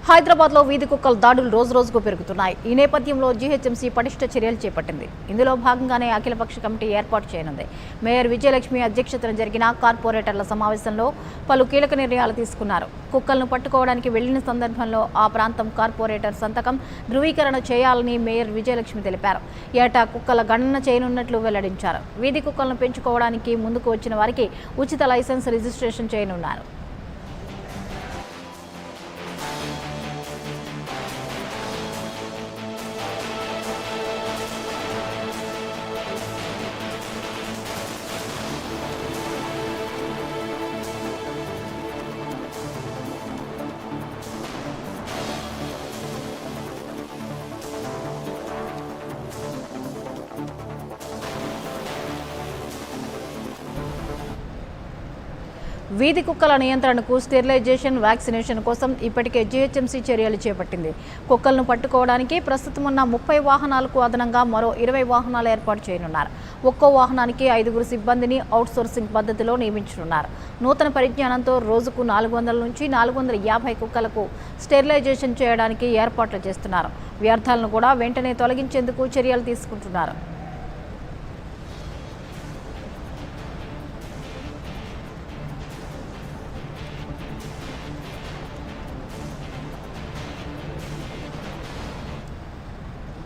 హైదరాబాద్లో వీధి కుక్కల దాడులు రోజురోజుకు పెరుగుతున్నాయి. ఈ నేపథ్యంలో జీహెచ్ఎంసీ పటిష్ట చర్యలు చేపట్టింది. ఇందులో భాగంగానే అఖిలపక్ష కమిటీ ఏర్పాటు చేయనుంది. మేయర్ విజయలక్ష్మి అధ్యక్షతన జరిగిన కార్పొరేటర్ల సమావేశంలో పలు కీలక నిర్ణయాలు తీసుకున్నారు. కుక్కలను పట్టుకోవడానికి వెళ్లిన సందర్భంలో ఆ ప్రాంతం కార్పొరేటర్ సంతకం ధృవీకరణ చేయాలని మేయర్ విజయలక్ష్మి తెలిపారు. ఏటా కుక్కల గణన చేయనున్నట్లు వెల్లడించారు. వీధి కుక్కలను పెంచుకోవడానికి ముందుకు వచ్చిన వారికి ఉచిత లైసెన్స్ రిజిస్ట్రేషన్ చేయనున్నారు. వీధి కుక్కల నియంత్రణకు స్టెరిలైజేషన్, వ్యాక్సినేషన్ కోసం ఇప్పటికే జీహెచ్ఎంసీ చర్యలు చేపట్టింది. కుక్కలను పట్టుకోవడానికి ప్రస్తుతం ఉన్న 30 వాహనాలకు అదనంగా మరో 20 వాహనాలు ఏర్పాటు చేయనున్నారు. ఒక్కో వాహనానికి 5 సిబ్బందిని అవుట్సోర్సింగ్ పద్ధతిలో నియమించనున్నారు. నూతన పరిజ్ఞానంతో రోజుకు 400 నుంచి 450 కుక్కలకు స్టెరిలైజేషన్ చేయడానికి ఏర్పాట్లు చేస్తున్నారు. వ్యర్థాలను కూడా వెంటనే తొలగించేందుకు చర్యలు తీసుకుంటున్నారు.